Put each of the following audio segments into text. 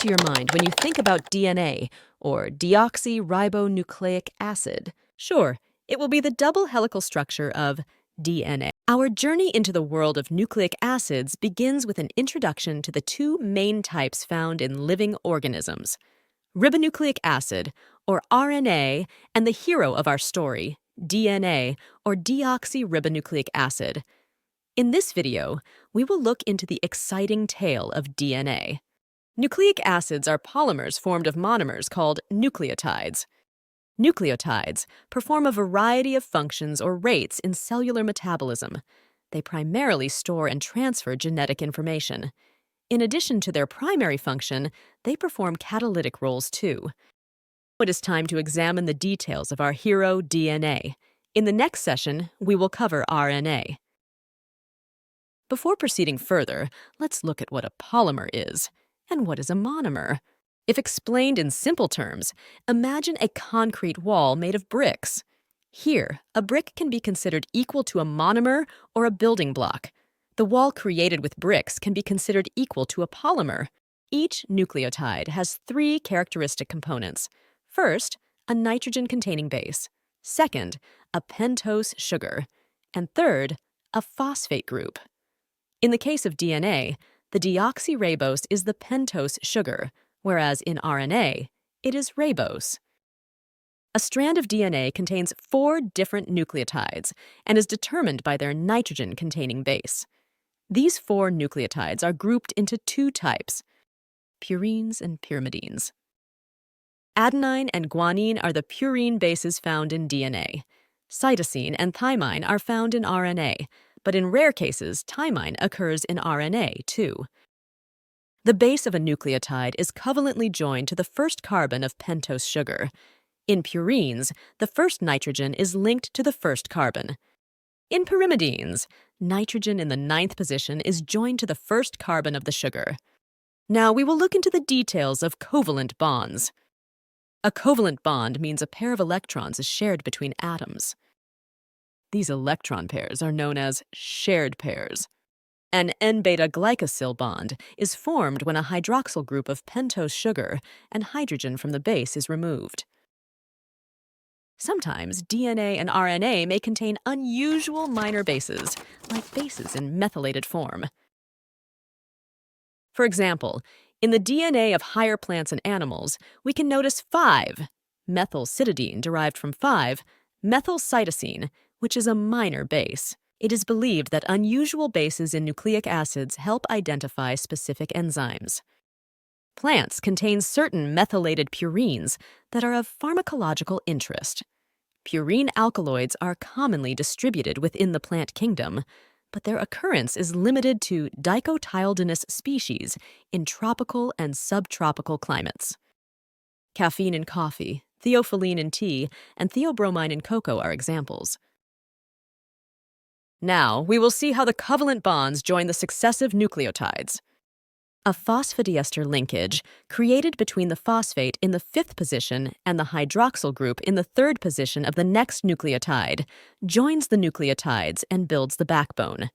to your mind when you think about DNA, or deoxyribonucleic acid? Sure, it will be the double helical structure of DNA. Our journey into the world of nucleic acids begins with an introduction to the two main types found in living organisms: ribonucleic acid, or RNA, and the hero of our story, DNA, or deoxyribonucleic acid. In this video, we will look into the exciting tale of DNA. Nucleic acids are polymers formed of monomers called nucleotides. Nucleotides perform a variety of functions or rates in cellular metabolism. They primarily store and transfer genetic information. In addition to their primary function, they perform catalytic roles too. It is time to examine the details of our hero DNA. In the next session, we will cover RNA. Before proceeding further, let's look at what a polymer is. And what is a monomer? If explained in simple terms, imagine a concrete wall made of bricks. Here, a brick can be considered equal to a monomer or a building block. The wall created with bricks can be considered equal to a polymer. Each nucleotide has three characteristic components. First, a nitrogen-containing base. Second, a pentose sugar. And third, a phosphate group. In the case of DNA, the deoxyribose is the pentose sugar, whereas in RNA, it is ribose. A strand of DNA contains 4 different nucleotides and is determined by their nitrogen-containing base. These 4 nucleotides are grouped into 2 types: purines and pyrimidines. Adenine and guanine are the purine bases found in DNA. Cytosine and thymine are found in RNA, but in rare cases, thymine occurs in RNA too. The base of a nucleotide is covalently joined to the first carbon of pentose sugar. In purines, the first nitrogen is linked to the first carbon. In pyrimidines, nitrogen in the 9th position is joined to the first carbon of the sugar. Now we will look into the details of covalent bonds. A covalent bond means a pair of electrons is shared between atoms. These electron pairs are known as shared pairs. An N-beta glycosyl bond is formed when a hydroxyl group of pentose sugar and hydrogen from the base is removed. Sometimes DNA and RNA may contain unusual minor bases, like bases in methylated form. For example, in the DNA of higher plants and animals, we can notice 5-methylcytidine derived from 5-methylcytosine, which is a minor base. It is believed that unusual bases in nucleic acids help identify specific enzymes. Plants contain certain methylated purines that are of pharmacological interest. Purine alkaloids are commonly distributed within the plant kingdom, but their occurrence is limited to dicotyledonous species in tropical and subtropical climates. Caffeine in coffee, theophylline in tea, and theobromine in cocoa are examples. Now, we will see how the covalent bonds join the successive nucleotides. A phosphodiester linkage, created between the phosphate in the 5th position and the hydroxyl group in the 3rd position of the next nucleotide, joins the nucleotides and builds the backbone.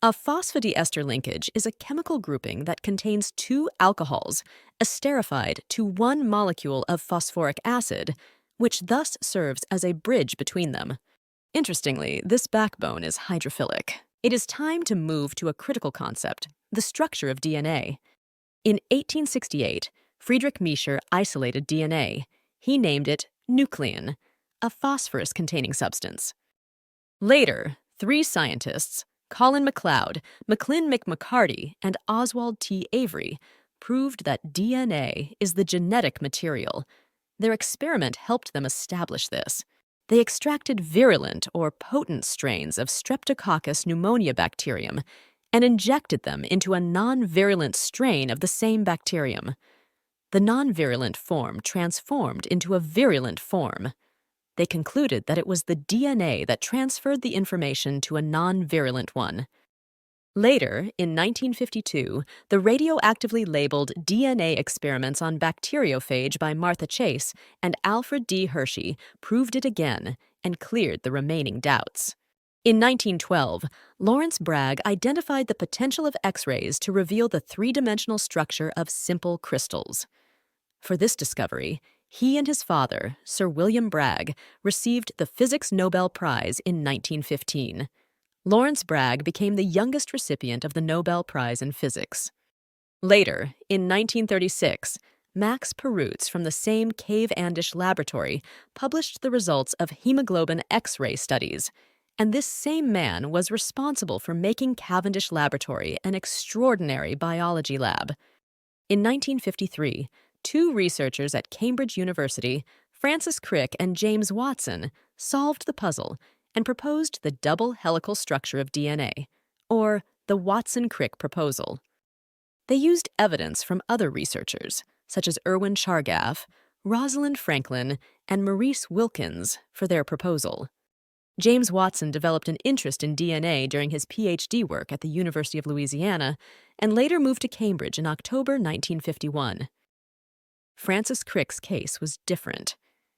A phosphodiester linkage is a chemical grouping that contains 2 alcohols esterified to 1 molecule of phosphoric acid, which thus serves as a bridge between them. Interestingly, this backbone is hydrophilic. It is time to move to a critical concept: the structure of DNA. In 1868, Friedrich Miescher isolated DNA. He named it nuclein, a phosphorus-containing substance. Later, 3 scientists, Colin MacLeod, Maclean McCarty, and Oswald T. Avery, proved that DNA is the genetic material. Their experiment helped them establish this. They extracted virulent or potent strains of Streptococcus pneumonia bacterium and injected them into a non-virulent strain of the same bacterium. The non-virulent form transformed into a virulent form. They concluded that it was the DNA that transferred the information to a non-virulent one. Later, in 1952, the radioactively labeled DNA experiments on bacteriophage by Martha Chase and Alfred D. Hershey proved it again and cleared the remaining doubts. In 1912, Lawrence Bragg identified the potential of X-rays to reveal the three-dimensional structure of simple crystals. For this discovery, he and his father, Sir William Bragg, received the Physics Nobel Prize in 1915. Lawrence Bragg became the youngest recipient of the Nobel Prize in Physics. Later, in 1936, Max Perutz from the same Cavendish laboratory published the results of hemoglobin X-ray studies, and this same man was responsible for making Cavendish Laboratory an extraordinary biology lab. In 1953, two researchers at Cambridge University, Francis Crick and James Watson, solved the puzzle and proposed the double helical structure of DNA, or the Watson-Crick proposal. They used evidence from other researchers, such as Erwin Chargaff, Rosalind Franklin, and Maurice Wilkins, for their proposal. James Watson developed an interest in DNA during his PhD work at the University of Louisiana and later moved to Cambridge in October 1951. Francis Crick's case was different.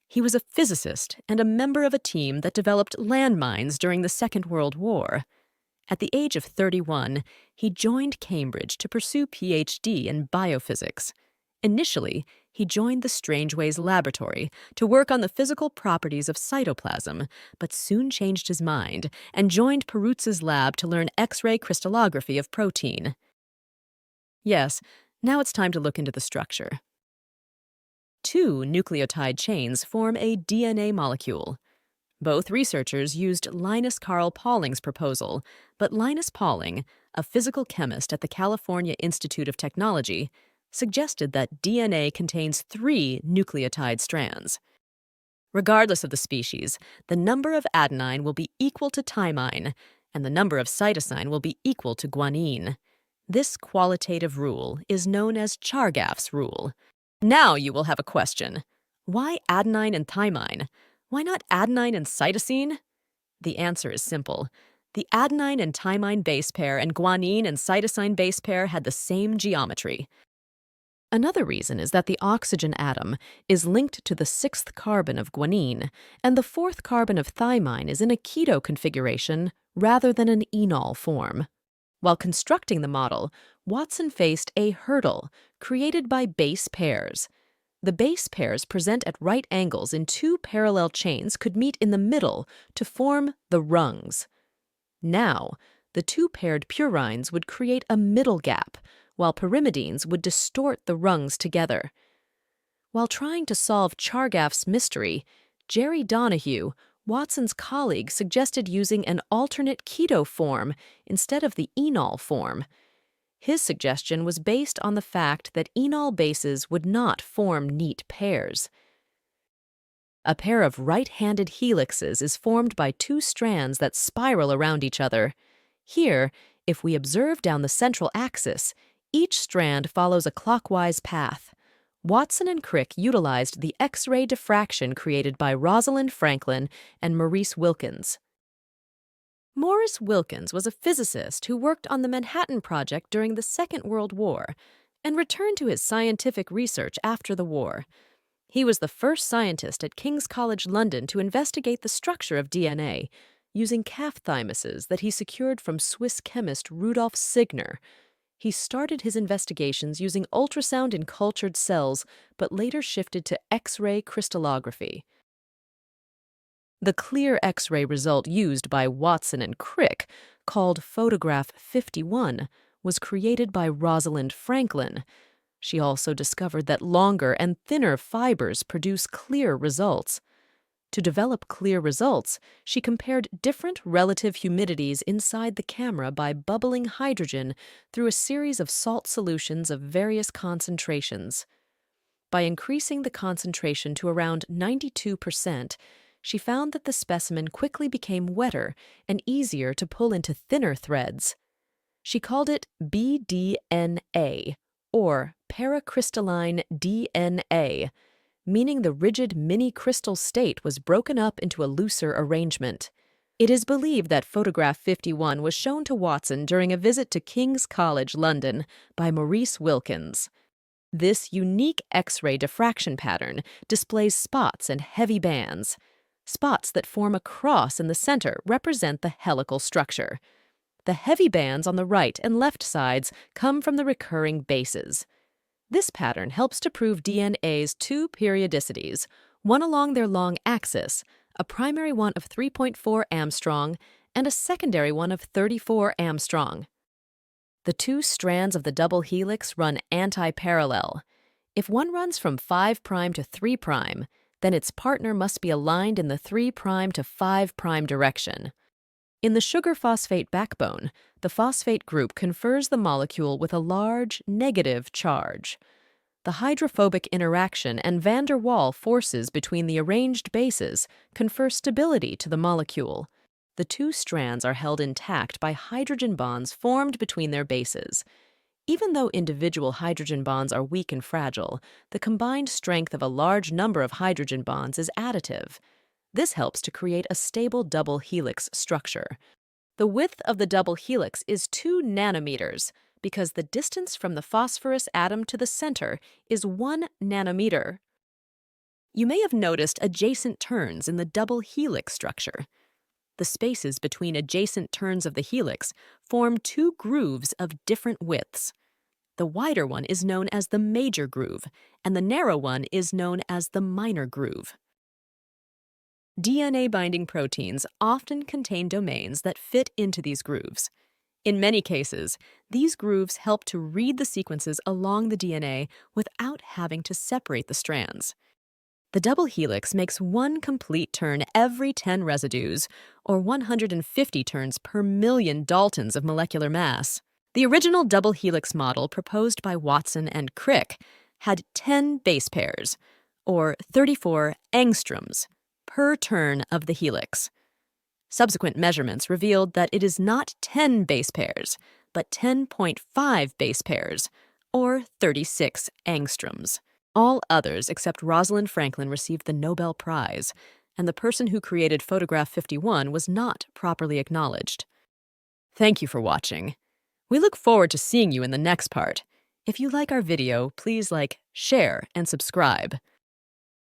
He was a physicist and a member of a team that developed landmines during the Second World War. At the age of 31, he joined Cambridge to pursue PhD in biophysics. Initially, he joined the Strangeways laboratory to work on the physical properties of cytoplasm, but soon changed his mind and joined Perutz's lab to learn X-ray crystallography of protein. Yes, now it's time to look into the structure. Two nucleotide chains form a DNA molecule. Both researchers used Linus Carl Pauling's proposal, but Linus Pauling, a physical chemist at the California Institute of Technology, suggested that DNA contains 3 nucleotide strands. Regardless of the species, the number of adenine will be equal to thymine, and the number of cytosine will be equal to guanine. This qualitative rule is known as Chargaff's rule. Now you will have a question. Why adenine and thymine? Why not adenine and cytosine? The answer is simple. The adenine and thymine base pair and guanine and cytosine base pair had the same geometry. Another reason is that the oxygen atom is linked to the 6th carbon of guanine, and the 4th carbon of thymine is in a keto configuration rather than an enol form. While constructing the model, Watson faced a hurdle created by base pairs. The base pairs present at right angles in 2 parallel chains could meet in the middle to form the rungs. Now, the 2 paired purines would create a middle gap, while pyrimidines would distort the rungs together. While trying to solve Chargaff's mystery, Jerry Donahue, Watson's colleague, suggested using an alternate keto form instead of the enol form. His suggestion was based on the fact that enol bases would not form neat pairs. A pair of right-handed helixes is formed by 2 strands that spiral around each other. Here, if we observe down the central axis, each strand follows a clockwise path. Watson and Crick utilized the X-ray diffraction created by Rosalind Franklin and Maurice Wilkins. Maurice Wilkins was a physicist who worked on the Manhattan Project during the Second World War and returned to his scientific research after the war. He was the first scientist at King's College London to investigate the structure of DNA using calf thymuses that he secured from Swiss chemist Rudolf Signer. He started his investigations using ultrasound in cultured cells, but later shifted to X-ray crystallography. The clear X-ray result used by Watson and Crick, called photograph 51, was created by Rosalind Franklin. She also discovered that longer and thinner fibers produce clear results. To develop clear results, she compared different relative humidities inside the camera by bubbling hydrogen through a series of salt solutions of various concentrations. By increasing the concentration to around 92%, she found that the specimen quickly became wetter and easier to pull into thinner threads. She called it BDNA, or paracrystalline DNA, meaning the rigid mini-crystal state was broken up into a looser arrangement. It is believed that photograph 51 was shown to Watson during a visit to King's College London by Maurice Wilkins. This unique X-ray diffraction pattern displays spots and heavy bands. Spots that form a cross in the center represent the helical structure. The heavy bands on the right and left sides come from the recurring bases. This pattern helps to prove DNA's two periodicities, one along their long axis, a primary one of 3.4 Armstrong and a secondary one of 34 Armstrong. The two strands of the double helix run anti-parallel. If one runs from 5' to 3', then its partner must be aligned in the 3' to 5' direction. In the sugar-phosphate backbone, the phosphate group confers the molecule with a large negative charge. The hydrophobic interaction and van der Waal forces between the arranged bases confer stability to the molecule. The two strands are held intact by hydrogen bonds formed between their bases. Even though individual hydrogen bonds are weak and fragile, the combined strength of a large number of hydrogen bonds is additive. This helps to create a stable double helix structure. The width of the double helix is 2 nanometers because the distance from the phosphorus atom to the center is 1 nanometer. You may have noticed adjacent turns in the double helix structure. The spaces between adjacent turns of the helix form two grooves of different widths. The wider one is known as the major groove, and the narrow one is known as the minor groove. DNA-binding proteins often contain domains that fit into these grooves. In many cases, these grooves help to read the sequences along the DNA without having to separate the strands. The double helix makes one complete turn every 10 residues, or 150 turns per million Daltons of molecular mass. The original double helix model proposed by Watson and Crick had 10 base pairs, or 34 angstroms, per turn of the helix. Subsequent measurements revealed that it is not 10 base pairs, but 10.5 base pairs, or 36 angstroms. All others except Rosalind Franklin received the Nobel Prize, and the person who created photograph 51 was not properly acknowledged. Thank you for watching. We look forward to seeing you in the next part. If you like our video, please like, share, and subscribe.